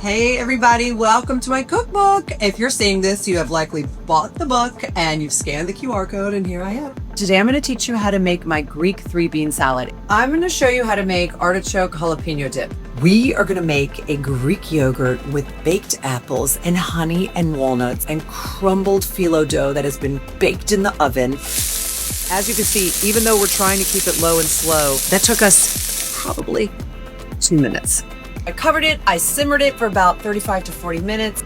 Hey everybody, welcome to my cookbook. If you're seeing this, you have likely bought the book and you've scanned the QR code, and here I am. Today I'm going to teach you how to make my Greek 3-bean salad. I'm going to show you how to make artichoke jalapeno dip. We are going to make a Greek yogurt with baked apples and honey and walnuts and crumbled phyllo dough that has been baked in the oven. As you can see, even though we're trying to keep it low and slow, that took us probably 2 minutes. I covered it, I simmered it for about 35 to 40 minutes.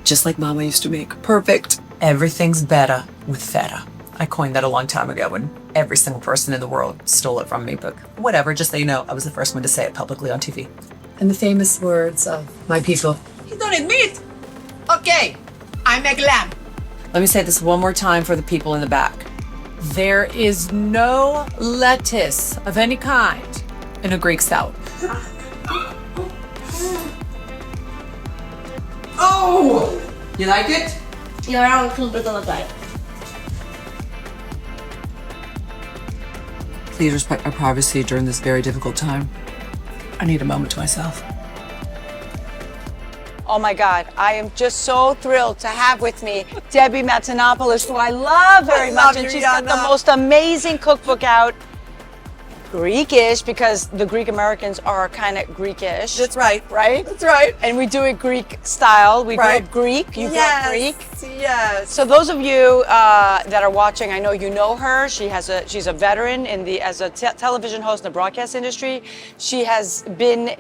Just like Mama used to make. Perfect. Everything's better with feta. I coined that a long time ago when every single person in the world stole it from me, but whatever, just so you know, I was the first one to say it publicly on TV. And the famous words of my people. You don't need meat? Okay, I make lamb. Let me say this one more time for the people in the back. There is no lettuce of any kind in a Greek salad. Oh! You like it? You're on diet. Please respect my privacy during this very difficult time. I need a moment to myself. Oh my God, I am just so thrilled to have with me Debbie Matenopoulos, who I love very much. And she's got the most amazing cookbook out. Greekish, because the Greek Americans are kind of Greekish. That's right. Right? That's right. And we do it Greek style. We Right. do it Greek. You brought Greek. Yes. So those of you that are watching, I know you know her. She's a veteran as a television host in the broadcast industry. She has been,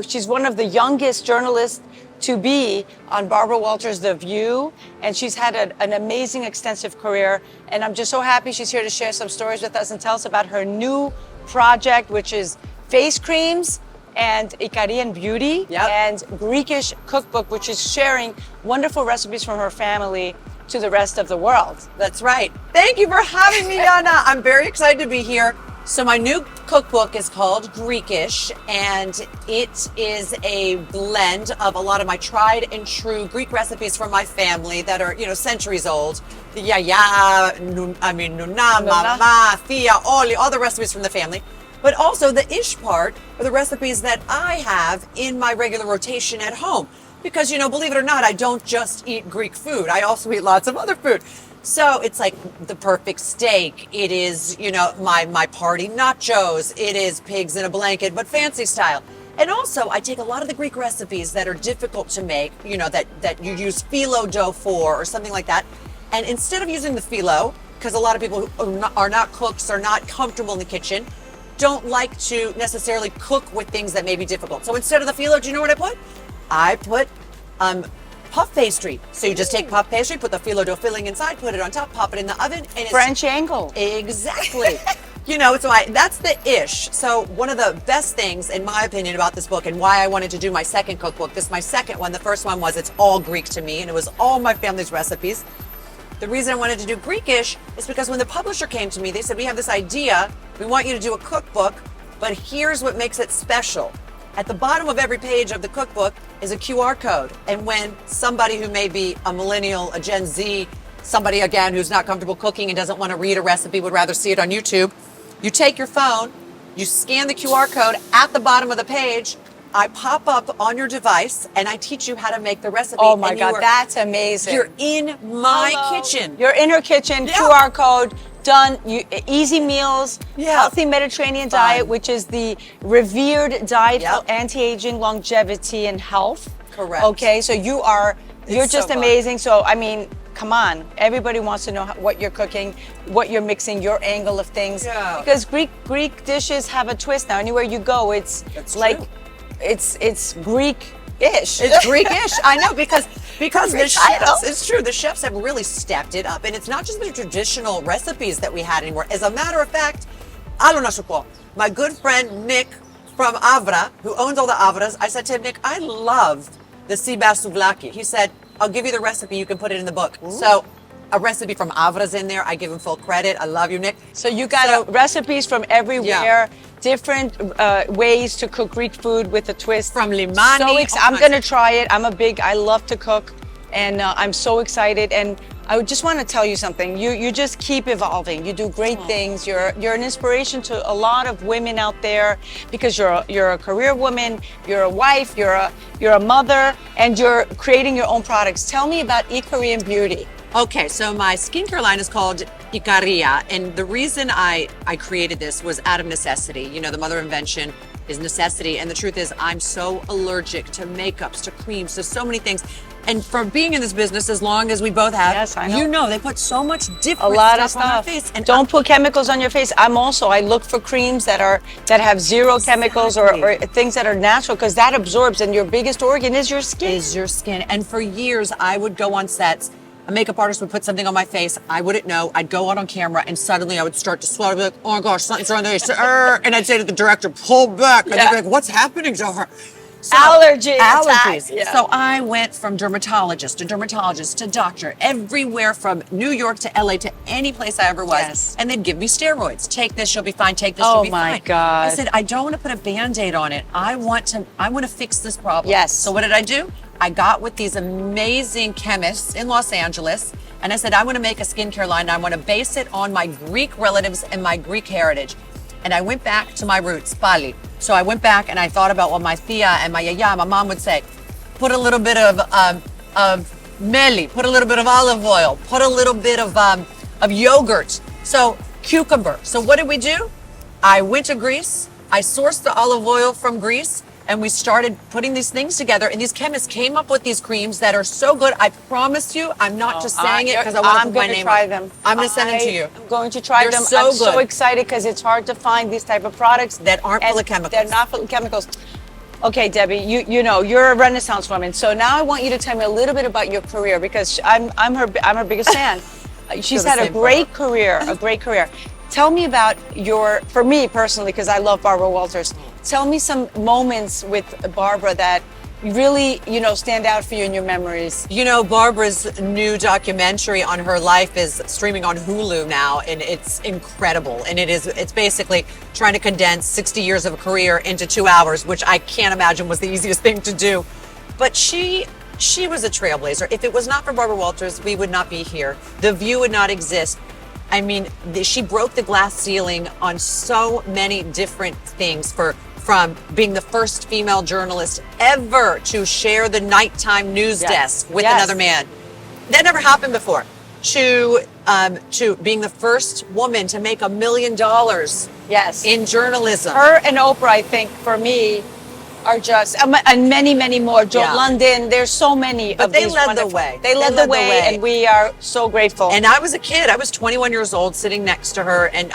she's one of the youngest journalists to be on Barbara Walters' The View, and she's had an amazing extensive career. And I'm just so happy she's here to share some stories with us and tell us about her new project, which is face creams and Ikarian beauty, and Greekish cookbook, which is sharing wonderful recipes from her family to the rest of the world. That's right. Thank you for having me, Yanna. I'm very excited to be here. So my new cookbook is called Greekish, and it is a blend of a lot of my tried and true Greek recipes from my family that are, centuries old. The Nuna, Mama, Thea, all the recipes from the family. But also the ish part are the recipes that I have in my regular rotation at home. Because, believe it or not, I don't just eat Greek food. I also eat lots of other food. So it's like the perfect steak. It is, my party nachos. It is pigs in a blanket, but fancy style. And also I take a lot of the Greek recipes that are difficult to make, that you use phyllo dough for or something like that. And instead of using the phyllo, because a lot of people who are not cooks, are not comfortable in the kitchen, don't like to necessarily cook with things that may be difficult. So instead of the phyllo, do you know what I put? I put puff pastry. So you just take puff pastry, put the phyllo dough filling inside, put it on top, pop it in the oven, and it's French angle. Exactly. So that's the ish. So one of the best things, in my opinion, about this book and why I wanted to do my second cookbook, this is my second one. The first one was it's all Greek to me, and it was all my family's recipes. The reason I wanted to do Greekish is because when the publisher came to me, they said, we have this idea, we want you to do a cookbook, but here's what makes it special. At the bottom of every page of the cookbook is a QR code. And when somebody who may be a millennial, a Gen Z, somebody again who's not comfortable cooking and doesn't want to read a recipe, would rather see it on YouTube, you take your phone, you scan the QR code at the bottom of the page, I pop up on your device and I teach you how to make the recipe. Oh my God, that's amazing. You're in my kitchen. You're in her kitchen, QR code, done. Easy meals, healthy Mediterranean diet, which is the revered diet for anti-aging, longevity, and health. Correct. Okay, so you're just amazing. So, come on. Everybody wants to know what you're cooking, what you're mixing, your angle of things. Yeah. Because Greek dishes have a twist now. Anywhere you go, it's it's Greek-ish. It's Greek-ish. I know, because the chefs, it's true, the chefs have really stepped it up. And it's not just the traditional recipes that we had anymore. As a matter of fact, my good friend Nick from Avra, who owns all the Avras, I said to him, Nick, I love the sea bass souvlaki. He said, I'll give you the recipe, you can put it in the book. Ooh. So a recipe from Avra's in there. I give him full credit. I love you, Nick. So you got recipes from everywhere, different ways to cook Greek food with a twist. From Limani. I'm going to try it. I love to cook, and I'm so excited. And I would just want to tell you something. You just keep evolving. You do great things. You're an inspiration to a lot of women out there because you're a career woman, you're a wife, you're a mother, and you're creating your own products. Tell me about E-Korean Beauty. Okay, so my skincare line is called Ikaria, and the reason I created this was out of necessity. You know, the mother invention is necessity, and the truth is I'm so allergic to makeups, to creams, to so many things. And for being in this business as long as we both have, Yes, I know. you know, they put so much A different lot of stuff on our stuff. face. And Don't put chemicals on your face. I look for creams that have zero chemicals or things that are natural, because that absorbs, and your biggest organ is your skin. is your skin. And for years, I would go on sets. A makeup artist would put something on my face. I wouldn't know. I'd go out on camera, and suddenly I would start to sweat. I'd be like, "Oh my gosh, something's wrong there." And I'd say to the director, "Pull back." And I'd be like, "What's happening to her?" So, Allergies. Allergies. Yeah. So I went from dermatologist to doctor, everywhere from New York to LA to any place I ever was. Yes. And they'd give me steroids. Take this, you'll be fine. Take this, Oh you'll be my fine. God. I said, I don't want to put a Band-Aid on it. I want to fix this problem. Yes. So what did I do? I got with these amazing chemists in Los Angeles, and I said, I want to make a skincare line, and I want to base it on my Greek relatives and my Greek heritage. And I went back to my roots, Pali. So I went back and I thought about what my tia and my yaya, my mom would say. Put a little bit of meli, put a little bit of olive oil, put a little bit of yogurt. So cucumber. So what did we do? I went to Greece. I sourced the olive oil from Greece, and we started putting these things together. And these chemists came up with these creams that are so good. I promise you, I'm not just saying it because I want to put my name try on it. them. I'm going to send them to you. I'm going to try They're them. so I'm so good. excited because it's hard to find these type of products That aren't full and of chemicals. They're not full of chemicals. Okay, Debbie, you know you're a Renaissance woman. So now I want you to tell me a little bit about your career, because I'm her biggest fan. She's the had a same great career, Tell me about for me personally, because I love Barbara Walters. Tell me some moments with Barbara that really, stand out for you in your memories. You know, Barbara's new documentary on her life is streaming on Hulu now, and it's incredible. And it's basically trying to condense 60 years of a career into 2 hours, which I can't imagine was the easiest thing to do. But she was a trailblazer. If it was not for Barbara Walters, we would not be here. The View would not exist. I mean, she broke the glass ceiling on so many different things, from being the first female journalist ever to share the nighttime news desk with another man. That never happened before. To being the first woman to make $1 million in journalism. Her and Oprah, I think, for me, are just, and many, many more. Joe London, there's so many But of they these led the wonderful- way. They led the way, and we are so grateful. And I was a kid. I was 21 years old sitting next to her, and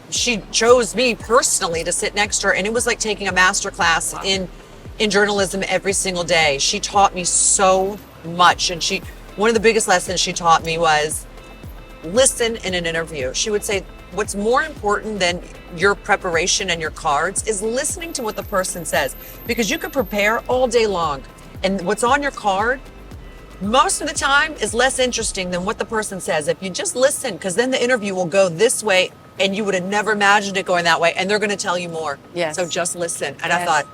she chose me personally to sit next to her, and it was like taking a master class in journalism every single day. She taught me so much, and one of the biggest lessons she taught me was listen in an interview. She would say, what's more important than your preparation and your cards is listening to what the person says, because you can prepare all day long, and what's on your card most of the time is less interesting than what the person says. If you just listen, because then the interview will go this way and you would have never imagined it going that way, and they're going to tell you more. Yes. So just listen. And I thought,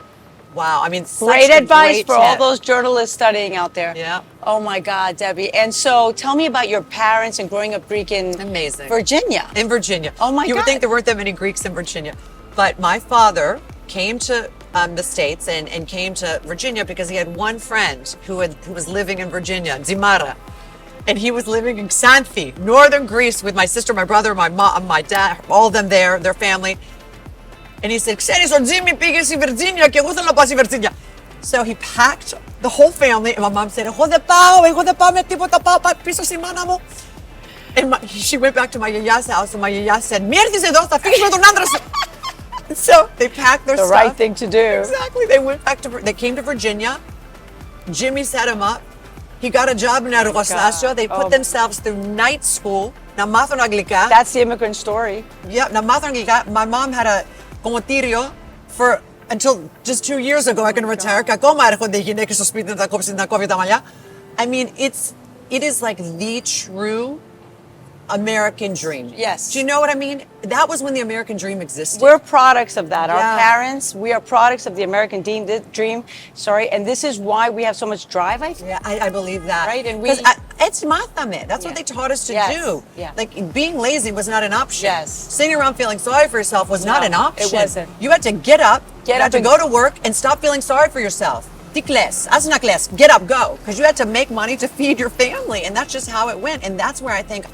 wow, I mean, Great such a advice great for all tip. those journalists studying out there. Yeah. Oh my God, Debbie. And so tell me about your parents and growing up Greek in Amazing. Virginia. In Virginia. Oh my You God. would think there weren't that many Greeks in Virginia. But my father came to the States and came to Virginia because he had one friend who was living in Virginia, Zimara. And he was living in Xanthi, northern Greece, with my sister, my brother, my mom, my dad, all of them there, their family. And he said, "Ξέρεις ο Jimmy πήγε στη Virginia και εγώ θέλω να πάω στη Virginia." So he packed the whole family, and my mom said, εγώ δεν πάω με τίποτα, πάω πίσω στη μάνα μου. And she went back to my yaya's house, and my yaya said, "Μη έρθεις εδώ, θα φύγεις με τον άντρα σου." So they packed their The stuff. right thing to do. Exactly. They came to Virginia. Jimmy set him up. He got a job in εργοστάσιο. They put themselves through night school. Να μάθουν αγγλικά. That's the immigrant story. Yeah, να μάθουν αγγλικά. My mom had a κομμωτήριο until just 2 years ago I can retire. Και ακόμα έρχονται οι γυναίκες στο σπίτι να κόβει τα μαλλιά. I mean, it is like the true American dream. Yes. Do you know what I mean? That was when the American dream existed. We're products of that. Our Yeah. parents, we are products of the American dream. Sorry, and this is why we have so much drive. I think. Yeah, I believe that. Right, and we- 'Cause it's mátame. That's what Yeah. they taught us to Yes, do. yeah. Like being lazy was not an option. Yes. Sitting around feeling sorry for yourself was not No, an option. it wasn't. You had to get up. Get you up had to and- go to work and stop feeling sorry for yourself. Tikles, asnakles, get up, go. Because you had to make money to feed your family. And that's just how it went. And that's where I think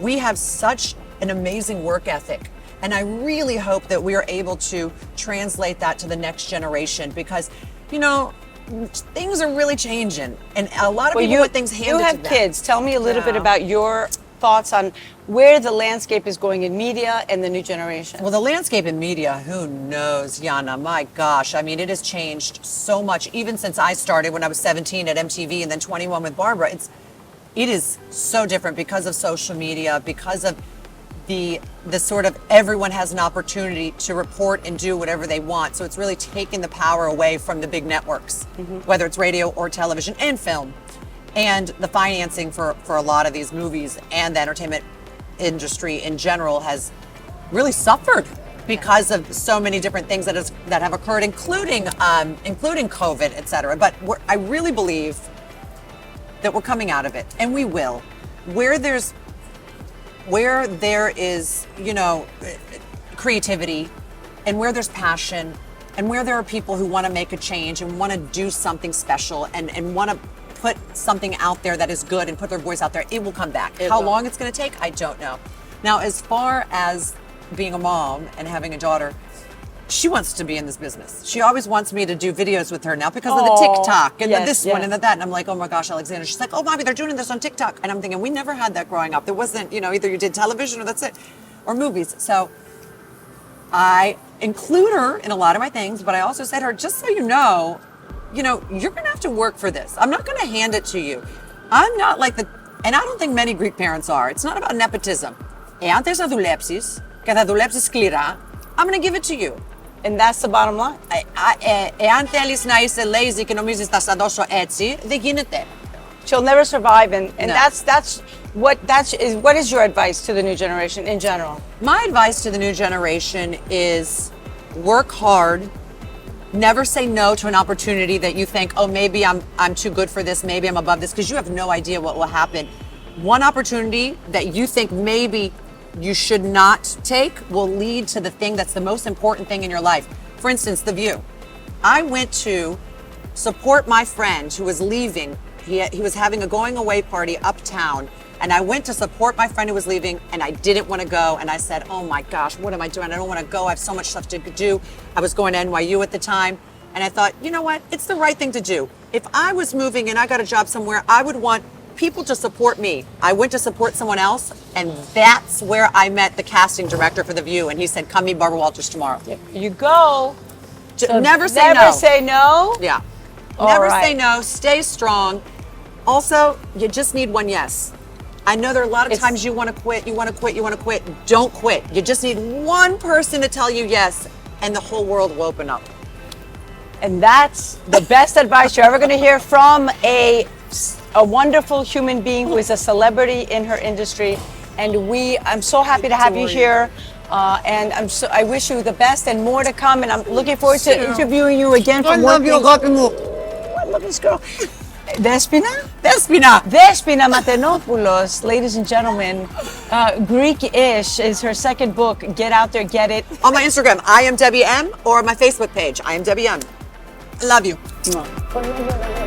we have such an amazing work ethic. And I really hope that we are able to translate that to the next generation because, you know, things are really changing. And a lot of people want things handed you have to them. kids. Tell me a little bit Yeah. about your thoughts on where the landscape is going in media and the new generation. Well, the landscape in media, who knows, Yanna? My gosh. I mean, it has changed so much, even since I started when I was 17 at MTV and then 21 with Barbara. It is so different because of social media, because of the sort of everyone has an opportunity to report and do whatever they want. So it's really taking the power away from the big networks, whether it's radio or television and film. And the financing for a lot of these movies and the entertainment industry in general has really suffered because of so many different things that have occurred, including COVID, et cetera. But I really believe that we're coming out of it, and we will. Where there is, you know, creativity, and where there's passion, and where there are people who want to make a change and want to do something special and want to put something out there that is good and put their voice out there, it will come back. How long it's going to take, I don't know. Now, as far as being a mom and having a daughter, she wants to be in this business. She always wants me to do videos with her now because of the TikTok and the this one and the that. And I'm like, oh my gosh, Alexandra. She's like, oh, mommy, they're doing this on TikTok. And I'm thinking, we never had that growing up. There wasn't, you know, either you did television or that's it, or movies. So I include her in a lot of my things, but I also said to her, just so you know, you're going to have to work for this. I'm not going to hand it to you. I'm not like and I don't think many Greek parents are. It's not about nepotism. Εάν θες να δουλέψεις και θα δουλέψεις σκληρά, I'm going to give it to you. And that's the bottom line. Εάν θέλεις να είσαι lazy και νομίζεις θα στα δώσω έτσι, δεν γίνεται. She'll never survive, and No. what is your advice to the new generation in general? My advice to the new generation is work hard. Never say no to an opportunity that you think, oh, maybe I'm too good for this, maybe I'm above this, because you have no idea what will happen. One opportunity that you think maybe you should not take will lead to the thing that's the most important thing in your life. For instance, The View. I went to support my friend who was leaving. He was having a going away party uptown, and I went to support my friend who was leaving, and I didn't want to go. And I said, oh my gosh, what am I doing? I don't want to go. I have so much stuff to do. I was going to NYU at the time. And I thought, you know what? It's the right thing to do. If I was moving and I got a job somewhere, I would want people to support me. I went to support someone else, and that's where I met the casting director for The View. And he said, come meet Barbara Walters tomorrow. You go. So never say no. Never say no. Yeah. All Never right. say no. Stay strong. Also, you just need one yes. I know there are a lot of times you want to quit, you want to quit, you want to quit. Don't quit. You just need one person to tell you yes, and the whole world will open up. And that's the best advice you're ever going to hear from a wonderful human being who is a celebrity in her industry. And I'm so happy to have you here. And I wish you the best and more to come. And I'm looking forward to interviewing you again for more things. I love this girl. Despina Matenopoulos, ladies and gentlemen. Greekish is her second book. Get out there, get it. On my Instagram, I am Debbie M, or my Facebook page, I am Debbie M. I love you. Mwah.